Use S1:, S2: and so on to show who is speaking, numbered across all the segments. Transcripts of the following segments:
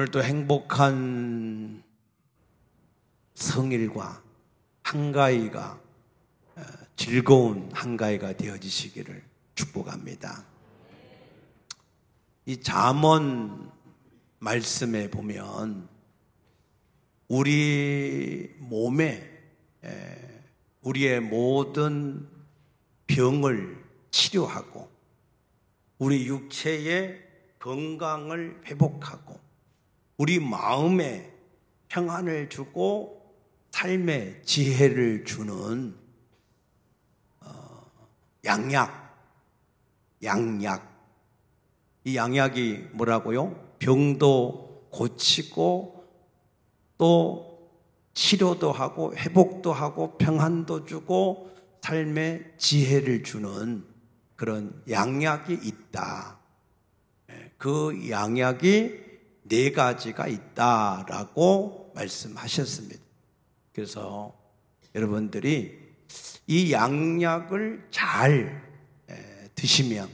S1: 오늘도 행복한 성일과 한가위가 즐거운 한가위가 되어지시기를 축복합니다. 이 잠언 말씀에 보면 우리 몸에 우리의 모든 병을 치료하고 우리 육체의 건강을 회복하고 우리 마음에 평안을 주고 삶의 지혜를 주는 양약. 이 양약이 뭐라고요? 병도 고치고 또 치료도 하고 회복도 하고 평안도 주고 삶의 지혜를 주는 그런 양약이 있다. 그 양약이 4가지가 있다라고 말씀하셨습니다. 그래서 여러분들이 이 양약을 잘 드시면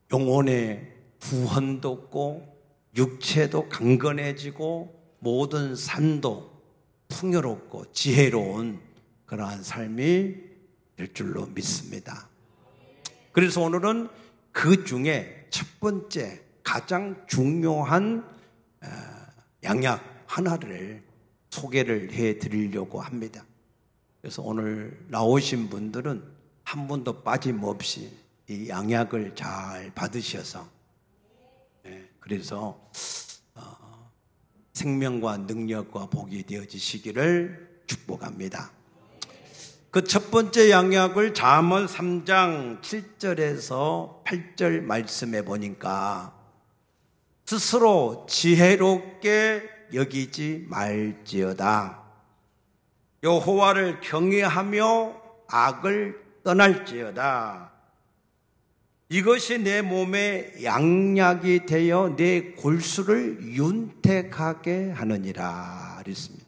S1: 영혼의 구원도 없고 육체도 강건해지고 모든 삶도 풍요롭고 지혜로운 그러한 삶이 될 줄로 믿습니다. 그래서 오늘은 그 중에 첫 번째 가장 중요한 양약 하나를 소개를 해드리려고 합니다. 그래서 오늘 나오신 분들은 한 분도 빠짐없이 이 양약을 잘 받으셔서 그래서 생명과 능력과 복이 되어지시기를 축복합니다. 그 첫 번째 양약을 잠언 3장 7절에서 8절 말씀해 보니까 스스로 지혜롭게 여기지 말지어다. 여호와를 경외하며 악을 떠날지어다. 이것이 내 몸에 양약이 되어 내 골수를 윤택하게 하느니라 그랬습니다.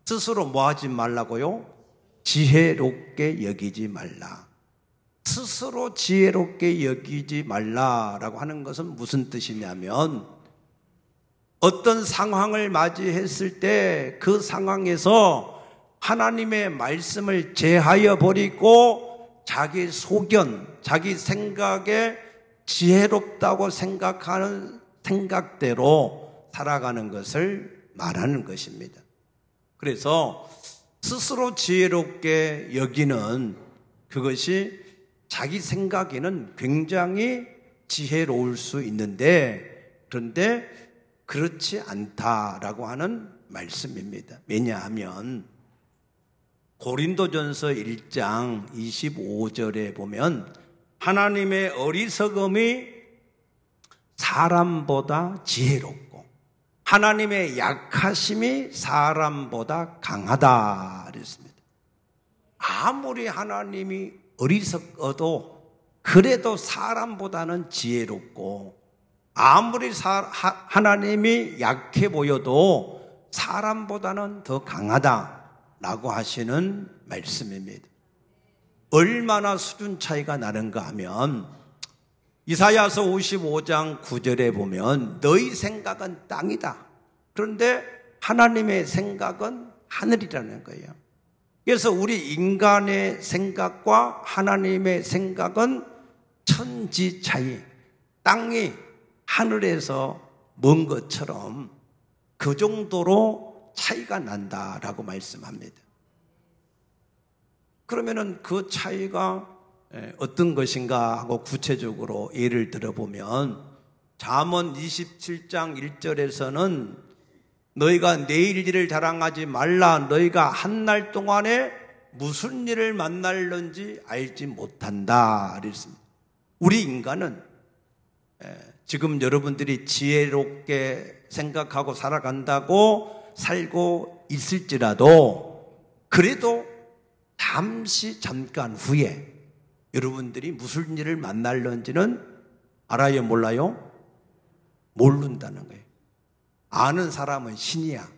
S1: 스스로 뭐 하지 말라고요? 지혜롭게 여기지 말라. 스스로 지혜롭게 여기지 말라라고 하는 것은 무슨 뜻이냐면 어떤 상황을 맞이했을 때 그 상황에서 하나님의 말씀을 제하여 버리고 자기 소견, 자기 생각에 지혜롭다고 생각하는 생각대로 살아가는 것을 말하는 것입니다. 그래서 스스로 지혜롭게 여기는 그것이 자기 생각에는 굉장히 지혜로울 수 있는데 그런데 그렇지 않다라고 하는 말씀입니다. 왜냐하면 고린도전서 1장 25절에 보면 하나님의 어리석음이 사람보다 지혜롭고 하나님의 약하심이 사람보다 강하다 그랬습니다. 아무리 하나님이 어리석어도 그래도 사람보다는 지혜롭고 아무리 하나님이 약해 보여도 사람보다는 더 강하다라고 하시는 말씀입니다. 얼마나 수준 차이가 나는가 하면 이사야서 55장 9절에 보면 너희 생각은 땅이다. 그런데 하나님의 생각은 하늘이라는 거예요. 그래서 우리 인간의 생각과 하나님의 생각은 천지 차이, 땅이 하늘에서 먼 것처럼 그 정도로 차이가 난다라고 말씀합니다. 그러면은 그 차이가 어떤 것인가 하고 구체적으로 예를 들어보면 잠언 27장 1절에서는 너희가 내일 일을 자랑하지 말라. 너희가 한 날 동안에 무슨 일을 만날는지 알지 못한다 그랬습니다. 우리 인간은 지금 여러분들이 지혜롭게 생각하고 살아간다고 살고 있을지라도 그래도 잠깐 후에 여러분들이 무슨 일을 만날는지는 알아요? 몰라요? 모른다는 거예요. 아는 사람은 신이야.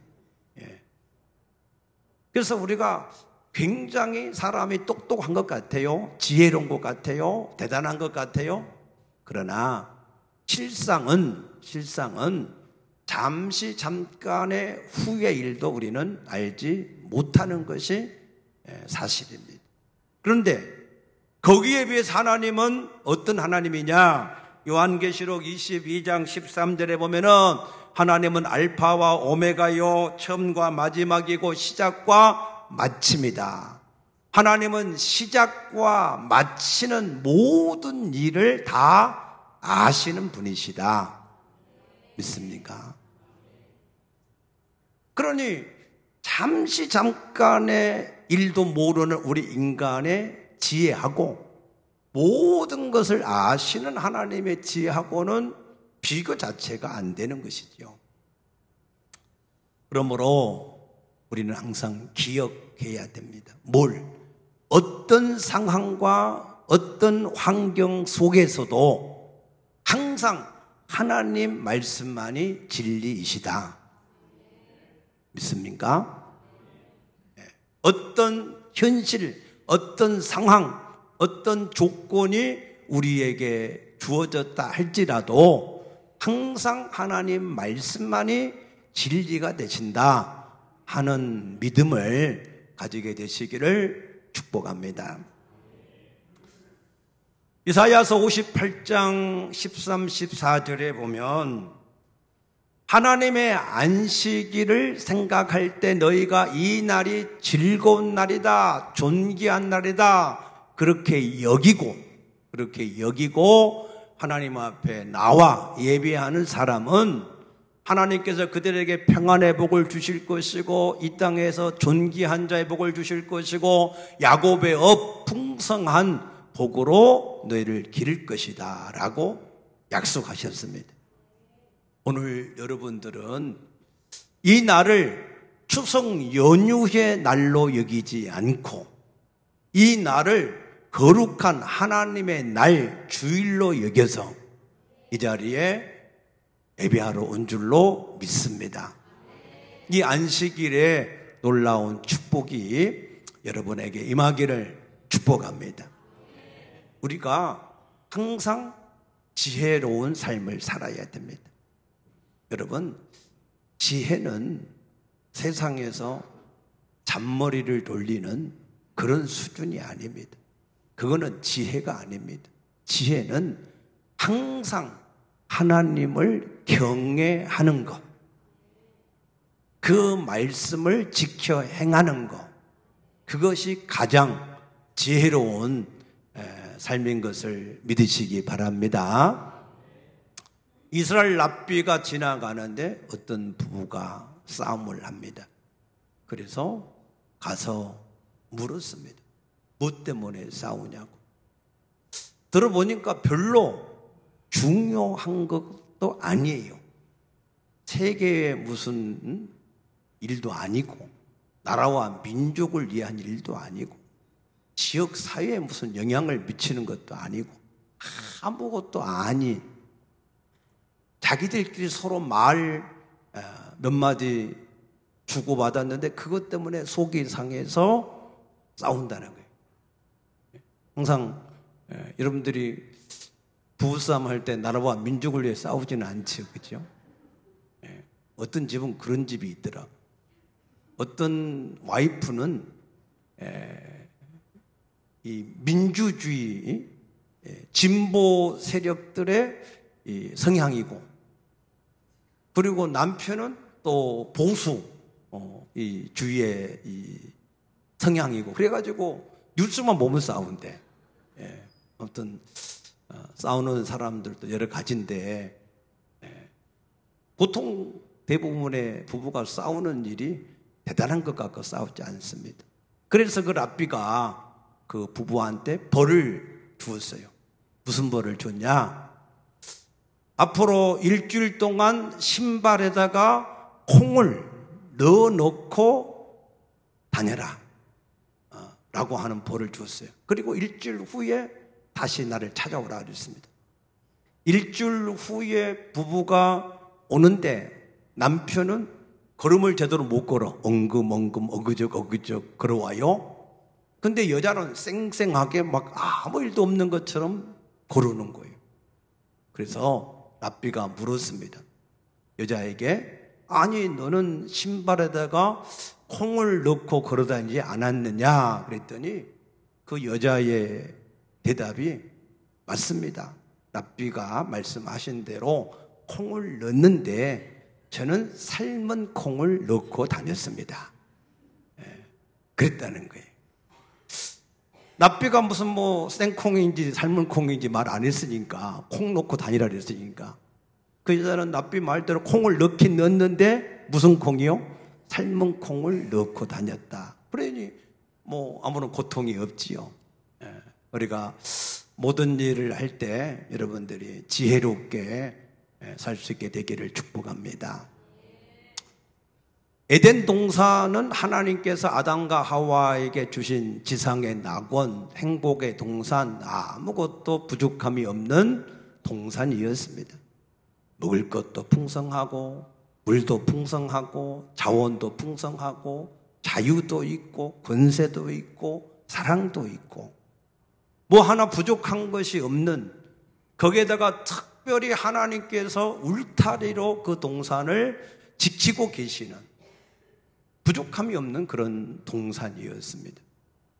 S1: 그래서 우리가 굉장히 사람이 똑똑한 것 같아요. 지혜로운 것 같아요. 대단한 것 같아요. 그러나 실상은 잠시 잠깐의 후의 일도 우리는 알지 못하는 것이 사실입니다. 그런데 거기에 비해서 하나님은 어떤 하나님이냐? 요한계시록 22장 13절에 보면은 하나님은 알파와 오메가요, 처음과 마지막이고 시작과 마침이다. 하나님은 시작과 마치는 모든 일을 다 아시는 분이시다. 믿습니까? 그러니 잠시 잠깐의 일도 모르는 우리 인간의 지혜하고 모든 것을 아시는 하나님의 지혜하고는 비교 자체가 안 되는 것이죠. 그러므로 우리는 항상 기억해야 됩니다. 어떤 상황과 어떤 환경 속에서도 항상 하나님 말씀만이 진리이시다. 믿습니까? 어떤 현실, 어떤 상황, 어떤 조건이 우리에게 주어졌다 할지라도 항상 하나님 말씀만이 진리가 되신다 하는 믿음을 가지게 되시기를 축복합니다. 이사야서 58장 13, 14절에 보면 하나님의 안식일을 생각할 때 너희가 이 날이 즐거운 날이다, 존귀한 날이다 그렇게 여기고 하나님 앞에 나와 예배하는 사람은 하나님께서 그들에게 평안의 복을 주실 것이고 이 땅에서 존귀한 자의 복을 주실 것이고 야곱의 풍성한 복으로 너희를 기를 것이다 라고 약속하셨습니다. 오늘 여러분들은 이 날을 추석 연휴의 날로 여기지 않고 이 날을 거룩한 하나님의 날 주일로 여겨서 이 자리에 예배하러 온 줄로 믿습니다. 이 안식일에 놀라운 축복이 여러분에게 임하기를 축복합니다. 우리가 항상 지혜로운 삶을 살아야 됩니다. 여러분, 지혜는 세상에서 잔머리를 돌리는 그런 수준이 아닙니다. 그거는 지혜가 아닙니다. 지혜는 항상 하나님을 경외하는 것, 그 말씀을 지켜 행하는 것, 그것이 가장 지혜로운 삶인 것을 믿으시기 바랍니다. 이스라엘 랍비가 지나가는데 어떤 부부가 싸움을 합니다. 그래서 가서 물었습니다. 뭐 때문에 싸우냐고. 들어보니까 별로 중요한 것도 아니에요. 세계의 무슨 일도 아니고 나라와 민족을 위한 일도 아니고 지역 사회에 무슨 영향을 미치는 것도 아니고 아무것도 아닌 자기들끼리 서로 말 몇 마디 주고받았는데 그것 때문에 속이 상해서 싸운다는 거예요. 항상 여러분들이 부부싸움 할 때 나라와 민족을 위해 싸우지는 않죠. 그렇죠? 어떤 집은 그런 집이 있더라. 어떤 와이프는 이 민주주의 진보 세력들의 이 성향이고 그리고 남편은 또 보수 이 주의의 이 성향이고 그래가지고 뉴스만 보면 싸운대. 아무튼 싸우는 사람들도 여러 가지인데 보통 대부분의 부부가 싸우는 일이 대단한 것 같고 싸우지 않습니다. 그래서 그 랍비가 그 부부한테 벌을 주었어요. 무슨 벌을 줬냐? 앞으로 일주일 동안 신발에다가 콩을 넣어놓고 다녀라 라고 하는 벌을 주었어요. 그리고 일주일 후에 다시 나를 찾아오라 그랬습니다. 일주일 후에 부부가 오는데 남편은 걸음을 제대로 못 걸어. 엉금엉금 어그적 걸어와요. 근데 여자는 쌩쌩하게 막 아무 일도 없는 것처럼 걸어오는 거예요. 그래서 랍비가 물었습니다. 여자에게, 아니 너는 신발에다가 콩을 넣고 걸어다니지 않았느냐 그랬더니 그 여자의 대답이, 맞습니다. 랍비가 말씀하신 대로 콩을 넣는데 저는 삶은 콩을 넣고 다녔습니다. 그랬다는 거예요. 랍비가 무슨 생콩인지 삶은 콩인지 말 안 했으니까, 콩 넣고 다니라 그랬으니까, 그 여자는 랍비 말대로 콩을 넣긴 넣었는데 무슨 콩이요? 삶은 콩을 넣고 다녔다. 그러니 아무런 고통이 없지요. 우리가 모든 일을 할 때 여러분들이 지혜롭게 살 수 있게 되기를 축복합니다. 에덴 동산은 하나님께서 아담과 하와에게 주신 지상의 낙원, 행복의 동산, 아무것도 부족함이 없는 동산이었습니다. 먹을 것도 풍성하고, 물도 풍성하고, 자원도 풍성하고, 자유도 있고, 권세도 있고, 사랑도 있고, 하나 부족한 것이 없는, 거기에다가 특별히 하나님께서 울타리로 그 동산을 지키고 계시는, 부족함이 없는 그런 동산이었습니다.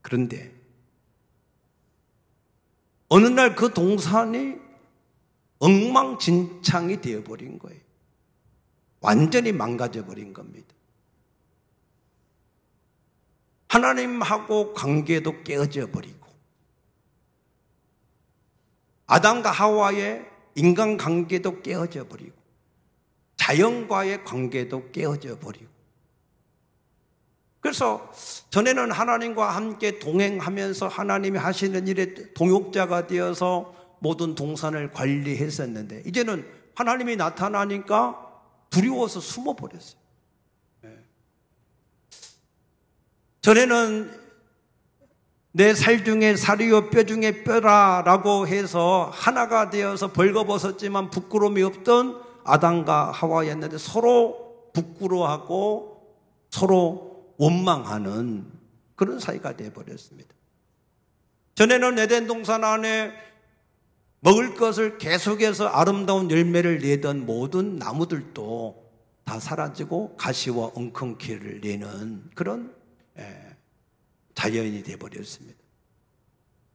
S1: 그런데 어느 날 그 동산이 엉망진창이 되어버린 거예요. 완전히 망가져버린 겁니다. 하나님하고 관계도 깨어져 버리고, 아담과 하와의 인간관계도 깨어져 버리고, 자연과의 관계도 깨어져 버리고, 그래서 전에는 하나님과 함께 동행하면서 하나님이 하시는 일에 동역자가 되어서 모든 동산을 관리했었는데, 이제는 하나님이 나타나니까 두려워서 숨어버렸어요. 전에는 내 살 중에 살이요 뼈 중에 뼈라라고 해서 하나가 되어서 벌거벗었지만 부끄러움이 없던 아담과 하와였는데, 서로 부끄러워하고 서로 원망하는 그런 사이가 되어버렸습니다. 전에는 에덴 동산 안에 먹을 것을 계속해서 아름다운 열매를 내던 모든 나무들도 다 사라지고 가시와 엉겅퀴를 내는 그런 자연이 되어버렸습니다.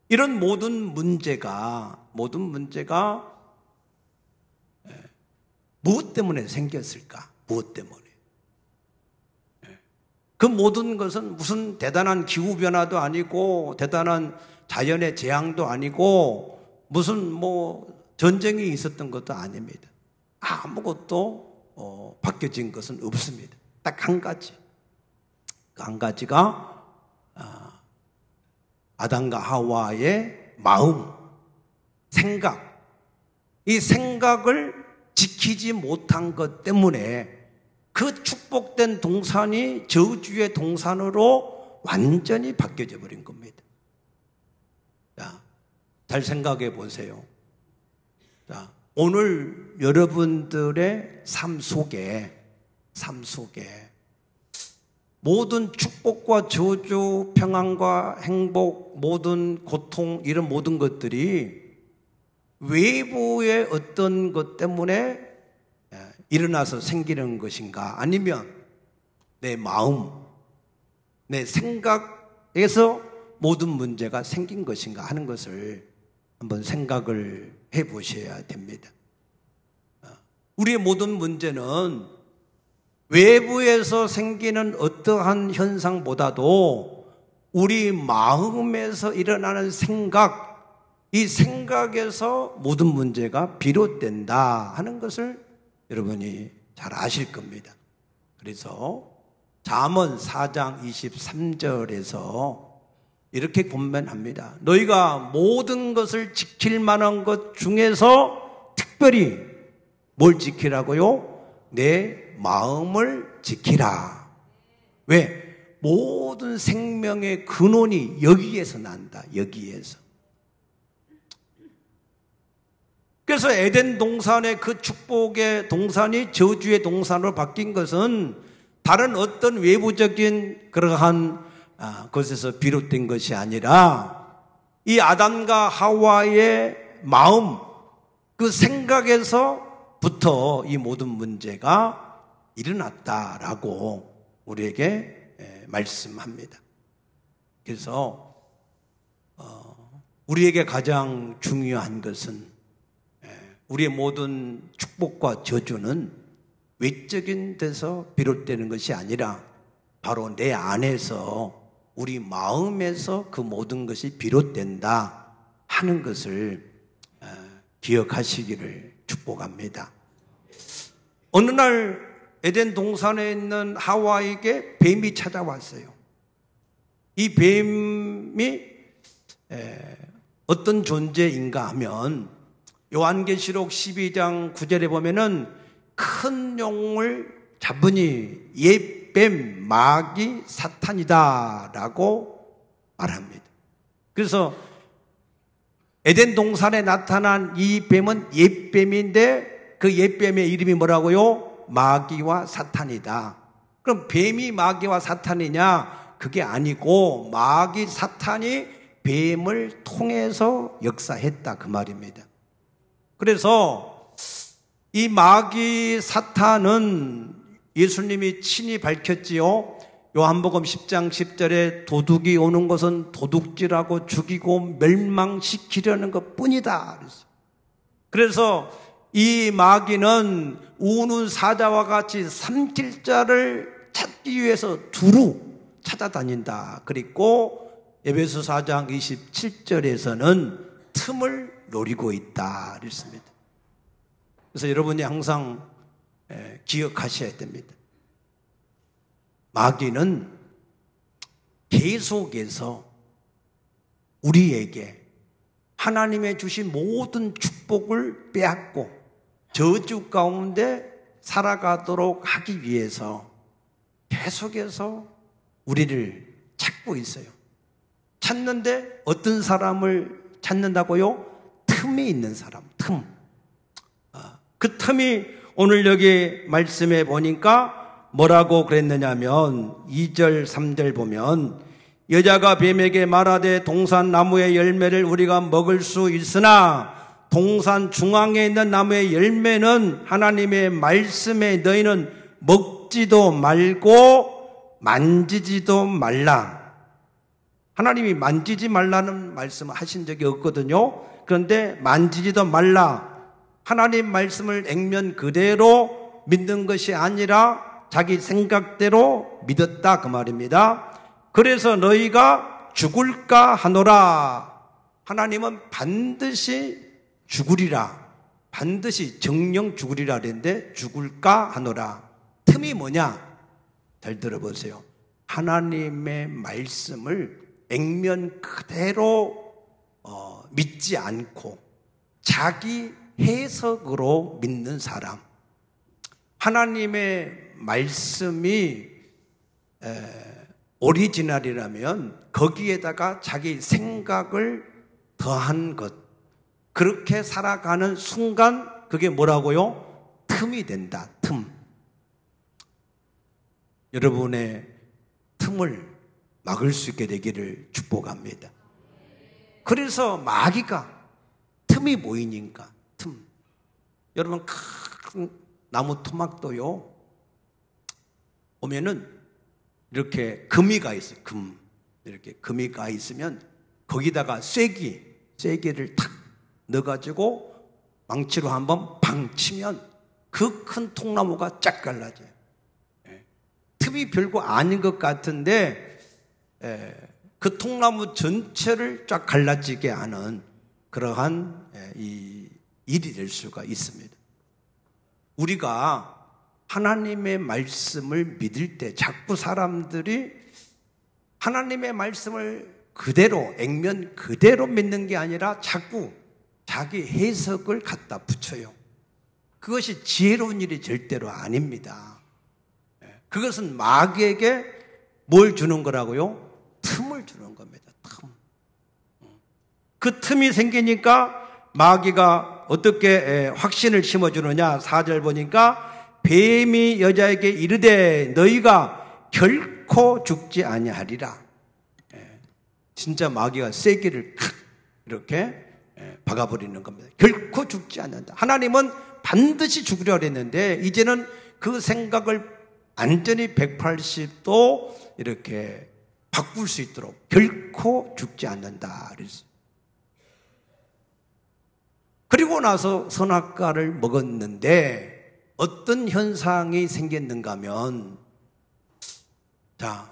S1: 이런 모든 문제가 무엇 때문에 생겼을까? 무엇 때문에? 그 모든 것은 무슨 대단한 기후변화도 아니고, 대단한 자연의 재앙도 아니고, 무슨 전쟁이 있었던 것도 아닙니다. 아무것도 바뀌어진 것은 없습니다. 딱 한 가지. 그 한 가지가 아담과 하와의 마음, 생각. 이 생각을 지키지 못한 것 때문에 그 축복된 동산이 저주의 동산으로 완전히 바뀌어져 버린 겁니다. 자, 잘 생각해 보세요. 자, 오늘 여러분들의 삶 속에 모든 축복과 저주, 평안과 행복, 모든 고통, 이런 모든 것들이 외부의 어떤 것 때문에 일어나서 생기는 것인가, 아니면 내 마음, 내 생각에서 모든 문제가 생긴 것인가 하는 것을 한번 생각을 해 보셔야 됩니다. 우리의 모든 문제는 외부에서 생기는 어떠한 현상보다도 우리 마음에서 일어나는 생각, 이 생각에서 모든 문제가 비롯된다 하는 것을 여러분이 잘 아실 겁니다. 그래서 잠언 4장 23절에서 이렇게 권면합니다. 너희가 모든 것을 지킬 만한 것 중에서 특별히 뭘 지키라고요? 내 마음을 지키라. 왜? 모든 생명의 근원이 여기에서 난다. 여기에서. 그래서 에덴 동산의 그 축복의 동산이 저주의 동산으로 바뀐 것은 다른 어떤 외부적인 그러한 것에서 비롯된 것이 아니라 이 아담과 하와의 마음, 그 생각에서 이 모든 문제가 일어났다라고 우리에게 말씀합니다. 그래서 우리에게 가장 중요한 것은 우리의 모든 축복과 저주는 외적인 데서 비롯되는 것이 아니라 바로 내 안에서 우리 마음에서 그 모든 것이 비롯된다 하는 것을 기억하시기를 축복합니다. 어느 날 에덴 동산에 있는 하와에게 뱀이 찾아왔어요. 이 뱀이 어떤 존재인가 하면 요한계시록 12장 9절에 보면은 큰 용을 잡으니 옛뱀 마귀 사탄이다 라고 말합니다. 그래서 에덴 동산에 나타난 이 뱀은 옛뱀인데 그 옛뱀의 이름이 뭐라고요? 마귀와 사탄이다. 그럼 뱀이 마귀와 사탄이냐? 그게 아니고 마귀 사탄이 뱀을 통해서 역사했다 그 말입니다. 그래서 이 마귀 사탄은 예수님이 친히 밝혔지요. 요한복음 10장 10절에 도둑이 오는 것은 도둑질하고 죽이고 멸망시키려는 것뿐이다. 그래서 이 마귀는 우는 사자와 같이 삼킬 자를 찾기 위해서 두루 찾아다닌다. 그리고 에베소 4장 27절에서는 틈을 노리고 있다. 그랬습니다. 그래서 여러분이 항상 기억하셔야 됩니다. 마귀는 계속해서 우리에게 하나님의 주신 모든 축복을 빼앗고 저주 가운데 살아가도록 하기 위해서 계속해서 우리를 찾고 있어요. 찾는데 어떤 사람을 찾는다고요? 틈이 있는 사람, 틈. 그 틈이 오늘 여기 말씀에 보니까 뭐라고 그랬느냐면 2절 3절 보면 여자가 뱀에게 말하되 동산 나무의 열매를 우리가 먹을 수 있으나 동산 중앙에 있는 나무의 열매는 하나님의 말씀에 너희는 먹지도 말고 만지지도 말라. 하나님이 만지지 말라는 말씀을 하신 적이 없거든요. 그런데 만지지도 말라. 하나님 말씀을 액면 그대로 믿는 것이 아니라 자기 생각대로 믿었다 그 말입니다. 그래서 너희가 죽을까 하노라. 하나님은 반드시 죽으리라. 반드시 정령 죽으리라 그랬는데 죽을까 하노라. 틈이 뭐냐? 잘 들어보세요. 하나님의 말씀을 액면 그대로 믿지 않고 자기 해석으로 믿는 사람. 하나님의 말씀이 오리지널이라면 거기에다가 자기 생각을 더한 것, 그렇게 살아가는 순간 그게 뭐라고요? 틈이 된다. 틈. 여러분의 틈을 막을 수 있게 되기를 축복합니다. 그래서 마귀가 틈이 보이니까 틈. 여러분 큰 나무 토막도요 보면은 이렇게 금이가 있어요. 금. 이렇게 금이가 있으면 거기다가 쐐기를 탁 넣어가지고 망치로 한번 팡 치면 그 큰 통나무가 쫙 갈라져요. 틈이 별거 아닌 것 같은데 그 통나무 전체를 쫙 갈라지게 하는 그러한 이 일이 될 수가 있습니다. 우리가 하나님의 말씀을 믿을 때 자꾸 사람들이 하나님의 말씀을 그대로 액면 그대로 믿는 게 아니라 자꾸 자기 해석을 갖다 붙여요. 그것이 지혜로운 일이 절대로 아닙니다. 그것은 마귀에게 뭘 주는 거라고요? 틈을 주는 겁니다. 틈. 그 틈이 생기니까 마귀가 어떻게 확신을 심어주느냐. 4절 보니까 뱀이 여자에게 이르되 너희가 결코 죽지 아니하리라. 진짜 마귀가 쐐기를 이렇게 박아버리는 겁니다. 결코 죽지 않는다. 하나님은 반드시 죽으려 했는데 이제는 그 생각을 완전히 180도 이렇게 바꿀 수 있도록 결코 죽지 않는다 그랬어요. 그리고 나서 선악과를 먹었는데 어떤 현상이 생겼는가 하면, 자,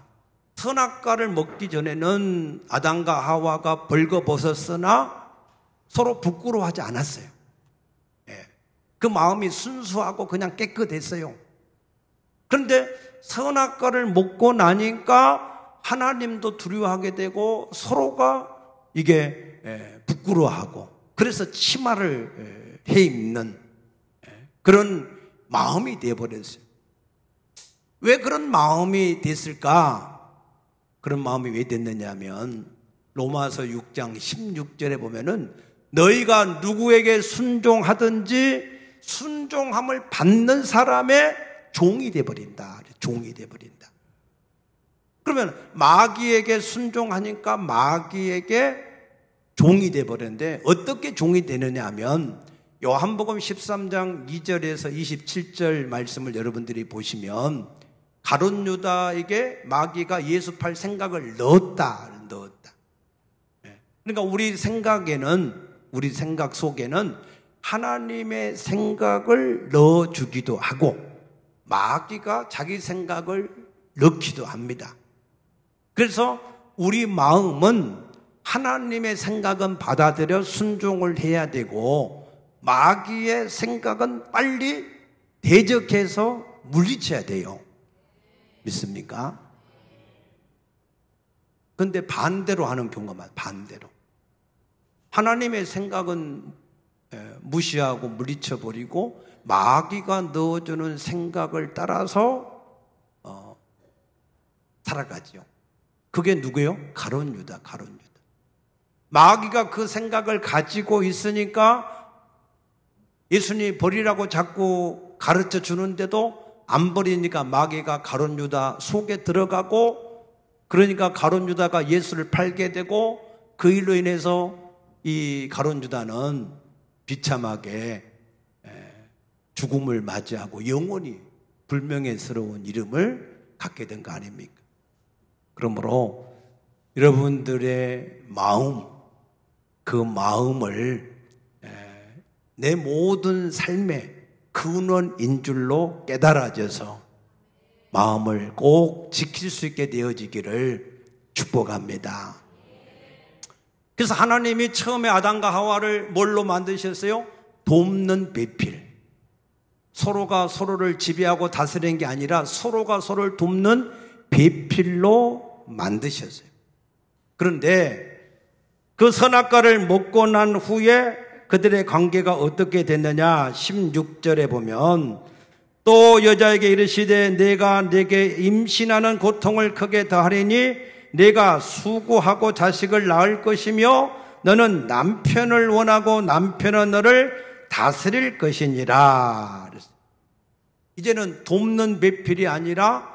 S1: 선악과를 먹기 전에는 아담과 하와가 벌거벗었으나 서로 부끄러워하지 않았어요. 그 마음이 순수하고 그냥 깨끗했어요. 그런데 선악과를 먹고 나니까 하나님도 두려워하게 되고 서로가 이게 부끄러워하고, 그래서 치마를 해 입는 그런 마음이 되어버렸어요. 왜 그런 마음이 됐을까? 그런 마음이 왜 됐느냐면 로마서 6장 16절에 보면은 너희가 누구에게 순종하든지 순종함을 받는 사람의 종이 되어버린다. 종이 되어버린다. 그러면 마귀에게 순종하니까 마귀에게 종이 되어버렸는데 어떻게 종이 되느냐 하면 요한복음 13장 2절에서 27절 말씀을 여러분들이 보시면 가룟 유다에게 마귀가 예수 팔 생각을 넣었다. 그러니까 우리 생각 속에는 하나님의 생각을 넣어주기도 하고 마귀가 자기 생각을 넣기도 합니다. 그래서 우리 마음은 하나님의 생각은 받아들여 순종을 해야 되고 마귀의 생각은 빨리 대적해서 물리쳐야 돼요. 믿습니까? 그런데 반대로 하는 경우가 많아요. 반대로. 하나님의 생각은 무시하고 물리쳐버리고 마귀가 넣어주는 생각을 따라서 살아가지요. 그게 누구예요? 가룟 유다. 마귀가 그 생각을 가지고 있으니까 예수님이 버리라고 자꾸 가르쳐 주는데도 안 버리니까 마귀가 가룟 유다 속에 들어가고, 그러니까 가룟 유다가 예수를 팔게 되고, 그 일로 인해서 이 가룟 유다는 비참하게 죽음을 맞이하고 영원히 불명예스러운 이름을 갖게 된 거 아닙니까? 그러므로 여러분들의 마음, 그 마음을 내 모든 삶의 근원인 줄로 깨달아져서 마음을 꼭 지킬 수 있게 되어지기를 축복합니다. 그래서 하나님이 처음에 아담과 하와를 뭘로 만드셨어요? 돕는 배필. 서로가 서로를 지배하고 다스리는 게 아니라 서로가 서로를 돕는 배필로 만드셨어요. 그런데 그 선악과를 먹고 난 후에 그들의 관계가 어떻게 됐느냐? 16절에 보면 또 여자에게 이르시되 내가 내게 임신하는 고통을 크게 더하리니 내가 수고하고 자식을 낳을 것이며 너는 남편을 원하고 남편은 너를 다스릴 것이니라. 이제는 돕는 배필이 아니라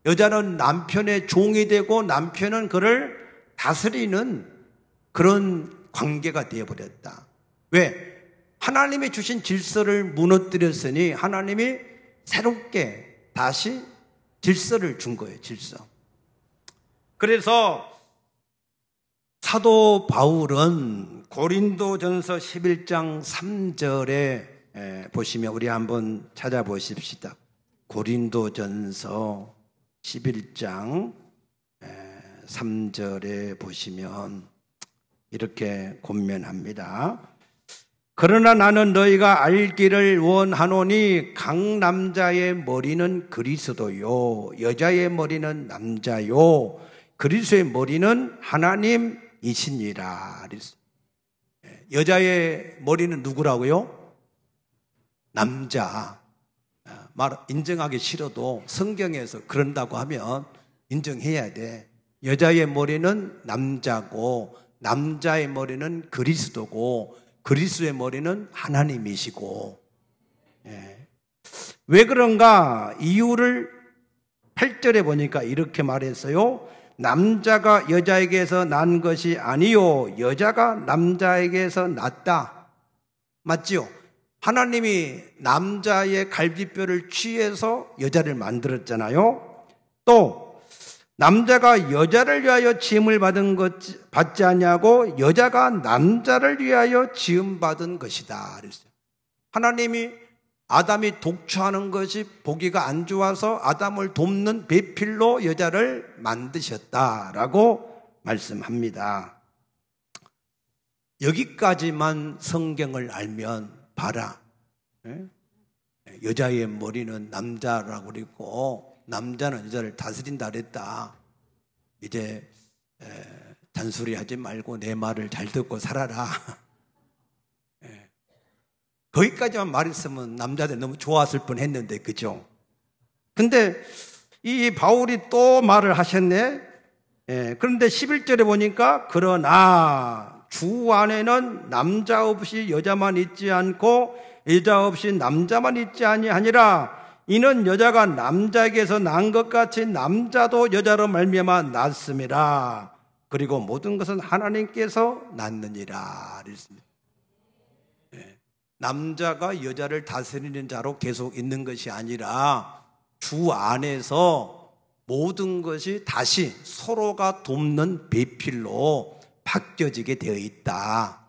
S1: 여자는 남편의 종이 되고 남편은 그를 다스리는 그런 관계가 되어버렸다. 왜? 하나님이 주신 질서를 무너뜨렸으니 하나님이 새롭게 다시 질서를 준 거예요. 질서. 그래서 사도 바울은 고린도전서 11장 3절에 보시면 우리 한번 찾아보십시다. 고린도전서 11장 3절에 보시면 이렇게 권면합니다. 그러나 나는 너희가 알기를 원하노니 각 남자의 머리는 그리스도요 여자의 머리는 남자요 그리스도의 머리는 하나님이시니라. 여자의 머리는 누구라고요? 남자. 말 인정하기 싫어도 성경에서 그런다고 하면 인정해야 돼. 여자의 머리는 남자고 남자의 머리는 그리스도고 그리스도의 머리는 하나님이시고. 왜 그런가? 이유를 8절에 보니까 이렇게 말했어요. 남자가 여자에게서 난 것이 아니요 여자가 남자에게서 났다. 맞지요? 하나님이 남자의 갈비뼈를 취해서 여자를 만들었잖아요. 또 남자가 여자를 위하여 지음을 받지 아니하고 여자가 남자를 위하여 지음 받은 것이다 그랬어요. 하나님이 아담이 독초하는 것이 보기가 안 좋아서 아담을 돕는 배필로 여자를 만드셨다라고 말씀합니다. 여기까지만 성경을 알면 봐라. 여자의 머리는 남자라고 그랬고 남자는 여자를 다스린다 그랬다. 이제 잔소리하지 말고 내 말을 잘 듣고 살아라. 거기까지만 말했으면 남자들 너무 좋았을 뻔했는데 그죠? 근데 이 바울이 또 말을 하셨네. 그런데 11절에 보니까 그러나 주 안에는 남자 없이 여자만 있지 않고 여자 없이 남자만 있지 아니하니라. 이는 여자가 남자에게서 난 것 같이 남자도 여자로 말미암아 났음이라. 그리고 모든 것은 하나님께서 낳느니라 그랬습니다. 남자가 여자를 다스리는 자로 계속 있는 것이 아니라 주 안에서 모든 것이 다시 서로가 돕는 배필로 바뀌어지게 되어 있다.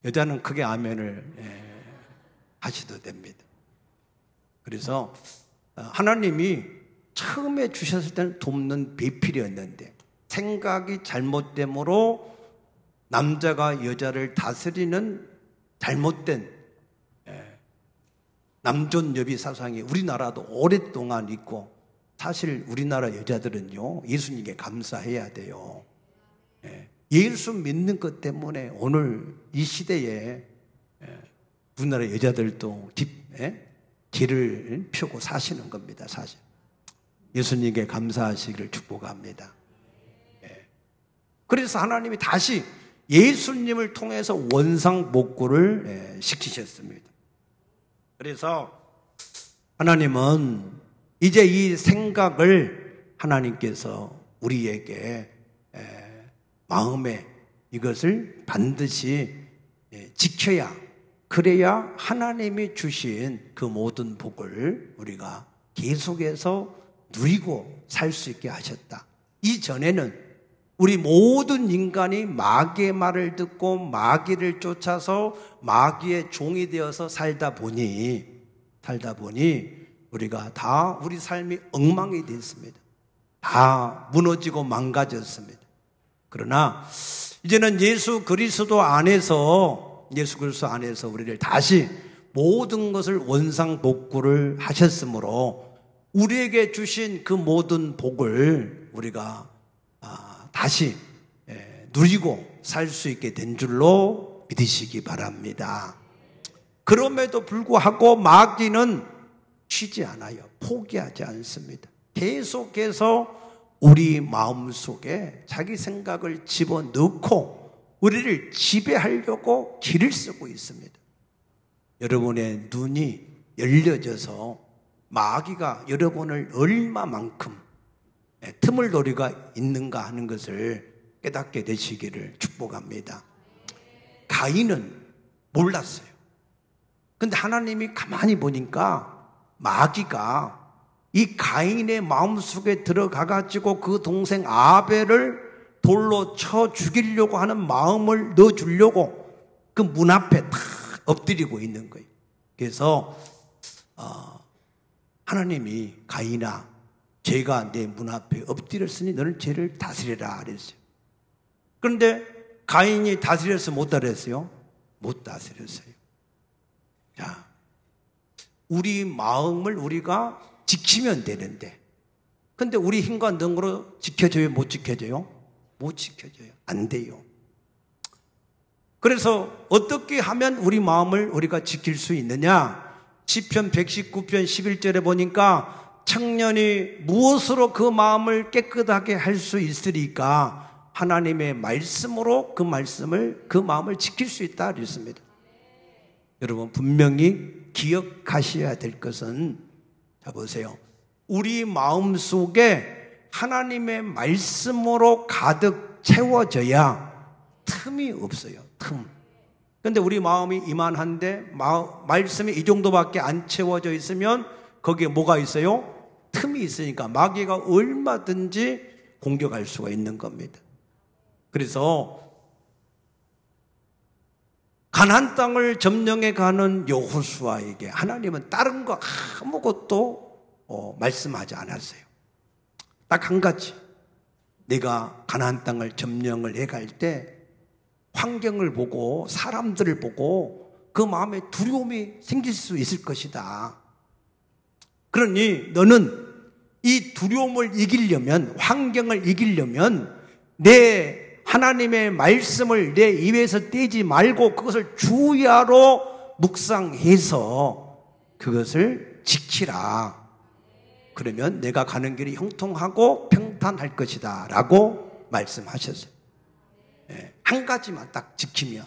S1: 여자는 크게 아멘을 하셔도 됩니다. 그래서 하나님이 처음에 주셨을 때는 돕는 배필이었는데 생각이 잘못됨으로 남자가 여자를 다스리는 잘못된 남존여비 사상이 우리나라도 오랫동안 있고 사실 우리나라 여자들은요 예수님께 감사해야 돼요. 예수 믿는 것 때문에 오늘 이 시대에 우리나라 여자들도 길을 펴고 사시는 겁니다. 사실 예수님께 감사하시기를 축복합니다. 그래서 하나님이 다시 예수님을 통해서 원상복구를 시키셨습니다. 그래서 하나님은 이제 이 생각을 하나님께서 우리에게 마음에 이것을 반드시 지켜야 그래야 하나님이 주신 그 모든 복을 우리가 계속해서 누리고 살 수 있게 하셨다. 이전에는 우리 모든 인간이 마귀의 말을 듣고 마귀를 쫓아서 마귀의 종이 되어서 살다 보니 우리가 다 우리 삶이 엉망이 됐습니다. 다 무너지고 망가졌습니다. 그러나 이제는 예수 그리스도 안에서 우리를 다시 모든 것을 원상복구를 하셨으므로 우리에게 주신 그 모든 복을 우리가 다시 누리고 살 수 있게 된 줄로 믿으시기 바랍니다. 그럼에도 불구하고 마귀는 쉬지 않아요. 포기하지 않습니다. 계속해서 우리 마음속에 자기 생각을 집어넣고 우리를 지배하려고 길을 쓰고 있습니다. 여러분의 눈이 열려져서 마귀가 여러분을 얼마만큼 틈을 노리가 있는가 하는 것을 깨닫게 되시기를 축복합니다. 가인은 몰랐어요. 근데 하나님이 가만히 보니까 마귀가 이 가인의 마음속에 들어가가지고 그 동생 아벨을 돌로 쳐 죽이려고 하는 마음을 넣어주려고 그 문 앞에 탁 엎드리고 있는 거예요. 그래서 하나님이 가인아 죄가 내 문 앞에 엎드렸으니 너는 죄를 다스리라 그랬어요. 그런데 가인이 다스렸어요? 못 다스렸어요? 못 다스렸어요. 자, 우리 마음을 우리가 지키면 되는데 근데 우리 힘과 능으로 지켜져요? 못 지켜져요? 못 지켜져요. 안 돼요. 그래서 어떻게 하면 우리 마음을 우리가 지킬 수 있느냐? 시편 119편 11절에 보니까 청년이 무엇으로 그 마음을 깨끗하게 할 수 있으리까? 하나님의 말씀으로 그 마음을 지킬 수 있다 그랬습니다. 여러분 분명히 기억하셔야 될 것은 자 보세요. 우리 마음 속에 하나님의 말씀으로 가득 채워져야 틈이 없어요. 틈. 근데 우리 마음이 이만한데 말씀이 이 정도밖에 안 채워져 있으면 거기에 뭐가 있어요? 틈이 있으니까 마귀가 얼마든지 공격할 수가 있는 겁니다. 그래서 가나안 땅을 점령해 가는 여호수아에게 하나님은 다른 거 아무것도 말씀하지 않았어요. 딱 한 가지, 내가 가나안 땅을 점령을 해갈 때 환경을 보고 사람들을 보고 그 마음에 두려움이 생길 수 있을 것이다. 그러니 너는 이 두려움을 이기려면, 환경을 이기려면 내 하나님의 말씀을 내 입에서 떼지 말고 그것을 주야로 묵상해서 그것을 지키라. 그러면 내가 가는 길이 형통하고 평탄할 것이다 라고 말씀하셨어요. 한 가지만 딱 지키면,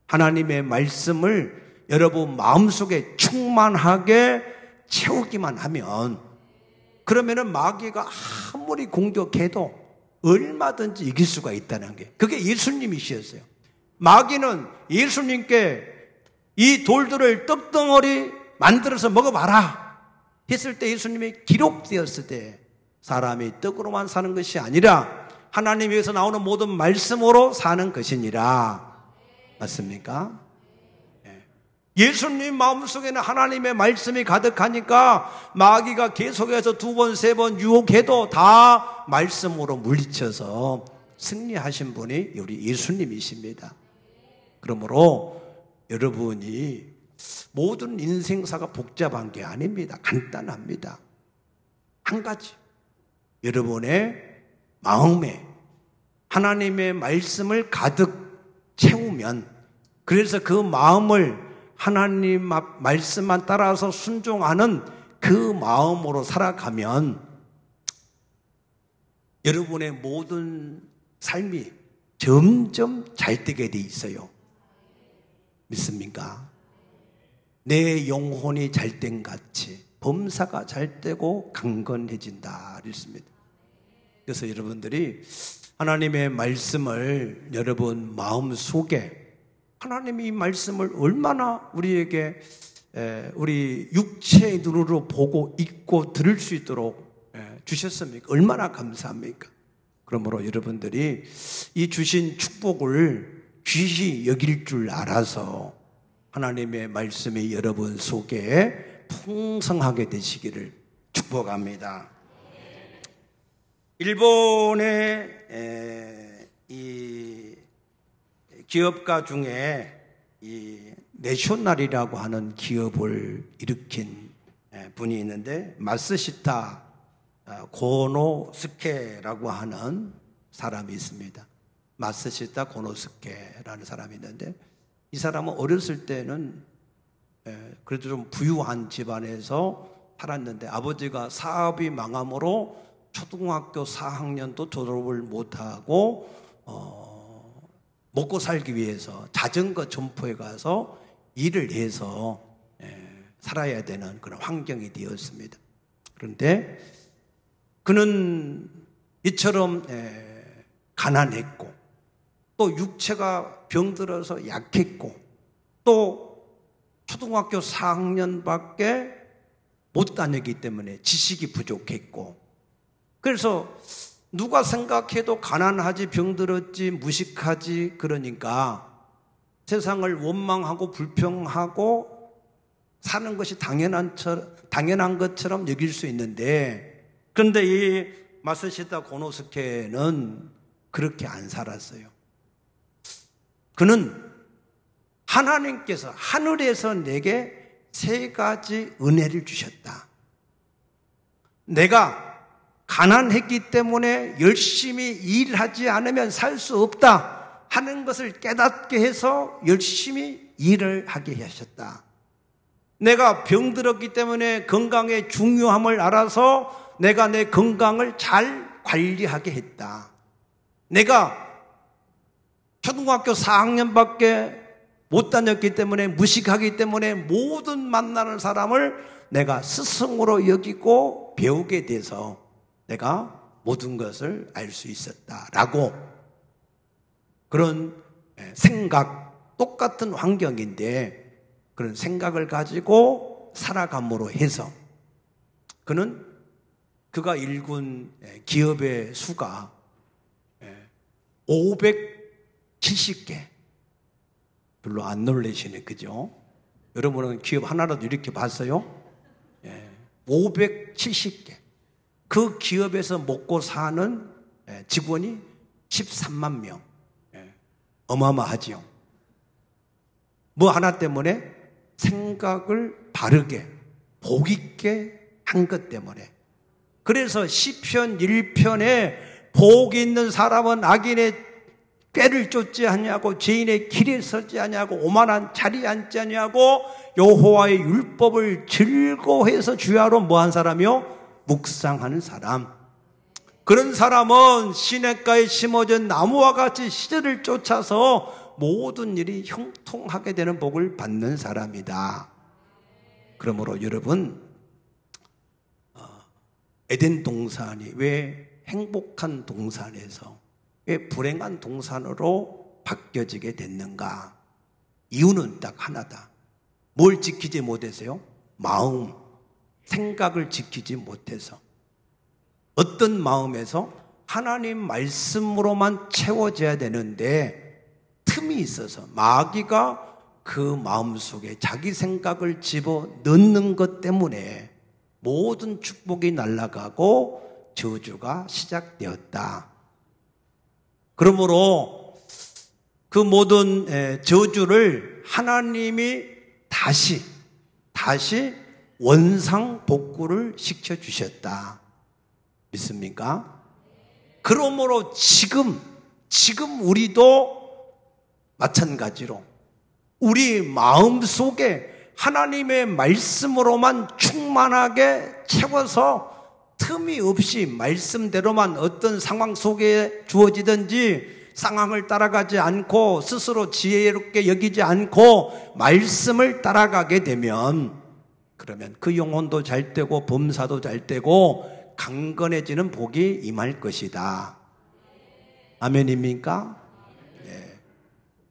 S1: 하나님의 말씀을 여러분 마음속에 충만하게 채우기만 하면, 그러면은 마귀가 아무리 공격해도 얼마든지 이길 수가 있다는 게, 그게 예수님이셨어요. 마귀는 예수님께 이 돌들을 떡덩어리 만들어서 먹어봐라 했을 때 예수님이 기록되었을 때 사람이 떡으로만 사는 것이 아니라 하나님에서 나오는 모든 말씀으로 사는 것이니라. 맞습니까? 예수님 마음속에는 하나님의 말씀이 가득하니까 마귀가 계속해서 2번, 3번 유혹해도 다 말씀으로 물리쳐서 승리하신 분이 우리 예수님이십니다. 그러므로 여러분이 모든 인생사가 복잡한 게 아닙니다. 간단합니다. 한 가지, 여러분의 마음에 하나님의 말씀을 가득 채우면, 그래서 그 마음을 하나님 말씀만 따라서 순종하는 그 마음으로 살아가면 여러분의 모든 삶이 점점 잘 되게 돼 있어요. 믿습니까? 내 영혼이 잘된 같이 범사가 잘 되고 강건해진다 그랬습니다. 그래서 여러분들이 하나님의 말씀을 여러분 마음속에, 하나님이 이 말씀을 얼마나 우리에게 우리 육체의 눈으로 보고 읽고 들을 수 있도록 주셨습니까? 얼마나 감사합니까? 그러므로 여러분들이 이 주신 축복을 귀히 여길 줄 알아서 하나님의 말씀이 여러분 속에 풍성하게 되시기를 축복합니다. 일본의 이 기업가 중에 이 내쇼날이라고 하는 기업을 일으킨 분이 있는데, 마쓰시타 고노스케라고 하는 사람이 있습니다. 마쓰시타 고노스케라는 사람이 있는데, 이 사람은 어렸을 때는 그래도 좀 부유한 집안에서 살았는데 아버지가 사업이 망함으로 초등학교 4학년도 졸업을 못하고 먹고 살기 위해서 자전거 점포에 가서 일을 해서 살아야 되는 그런 환경이 되었습니다. 그런데 그는 이처럼 가난했고 또 육체가 병들어서 약했고 또 초등학교 4학년밖에 못 다녔기 때문에 지식이 부족했고, 그래서 누가 생각해도 가난하지, 병들었지, 무식하지, 그러니까 세상을 원망하고 불평하고 사는 것이 당연한 것처럼 여길 수 있는데, 그런데 이 마쓰시타 고노스케는 그렇게 안 살았어요. 그는 하나님께서 하늘에서 내게 3가지 은혜를 주셨다. 내가 가난했기 때문에 열심히 일하지 않으면 살 수 없다 하는 것을 깨닫게 해서 열심히 일을 하게 하셨다. 내가 병들었기 때문에 건강의 중요함을 알아서 내가 내 건강을 잘 관리하게 했다. 내가 초등학교 4학년밖에 못 다녔기 때문에, 무식하기 때문에 모든 만나는 사람을 내가 스승으로 여기고 배우게 돼서 내가 모든 것을 알 수 있었다라고 그런 생각, 똑같은 환경인데 그런 생각을 가지고 살아감으로 해서 그가 일군 기업의 수가 570개. 별로 안 놀라시네, 그죠? 여러분은 기업 하나라도 이렇게 봤어요? 570개. 그 기업에서 먹고 사는 직원이 13만 명. 어마어마하지요. 뭐 하나 때문에 생각을 바르게, 복 있게 한 것 때문에. 그래서 시편 1편에 복 있는 사람은 악인의 꾀를 쫓지 아니하고 죄인의 길에 서지 아니하고 오만한 자리에 앉지 아니하고 여호와의 율법을 즐거워해서 주야로 뭐한 사람이요? 묵상하는 사람. 그런 사람은 시냇가에 심어진 나무와 같이 시절을 쫓아서 모든 일이 형통하게 되는 복을 받는 사람이다. 그러므로 여러분, 에덴 동산이 왜 행복한 동산에서 왜 불행한 동산으로 바뀌어지게 됐는가? 이유는 딱 하나다. 뭘 지키지 못해서요? 마음, 생각을 지키지 못해서. 어떤 마음에서 하나님 말씀으로만 채워져야 되는데 틈이 있어서 마귀가 그 마음속에 자기 생각을 집어넣는 것 때문에 모든 축복이 날아가고 저주가 시작되었다. 그러므로 그 모든 저주를 하나님이 다시 원상복구를 시켜주셨다. 믿습니까? 그러므로 지금 우리도 마찬가지로 우리 마음속에 하나님의 말씀으로만 충만하게 채워서 틈이 없이 말씀대로만 어떤 상황 속에 주어지든지 상황을 따라가지 않고 스스로 지혜롭게 여기지 않고 말씀을 따라가게 되면 그러면 그 영혼도 잘 되고 범사도 잘 되고 강건해지는 복이 임할 것이다. 아멘입니까? 네.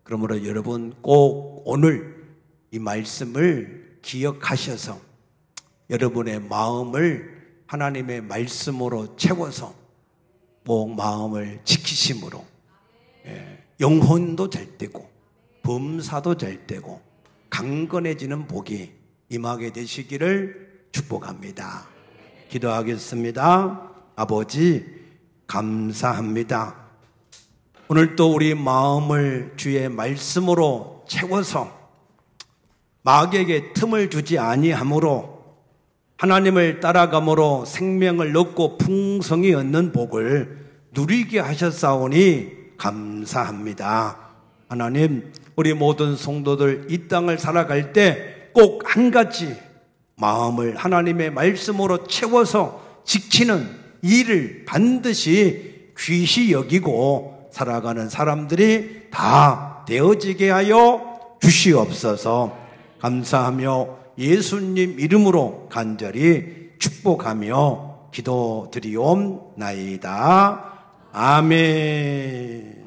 S1: 그러므로 여러분 꼭 오늘 이 말씀을 기억하셔서 여러분의 마음을 하나님의 말씀으로 채워서 마음을 지키심으로 영혼도 잘 되고 범사도 잘 되고 강건해지는 복이 임하게 되시기를 축복합니다. 기도하겠습니다. 아버지 감사합니다. 오늘 또 우리 마음을 주의 말씀으로 채워서 마귀에게 틈을 주지 아니함으로 하나님을 따라감으로 생명을 얻고 풍성히 얻는 복을 누리게 하셨사오니 감사합니다. 하나님, 우리 모든 성도들 이 땅을 살아갈 때 꼭 한 가지 마음을 하나님의 말씀으로 채워서 지키는 일을 반드시 귀시 여기고 살아가는 사람들이 다 되어지게 하여 주시옵소서. 감사하며 예수님 이름으로 간절히 축복하며 기도드리옵나이다. 아멘.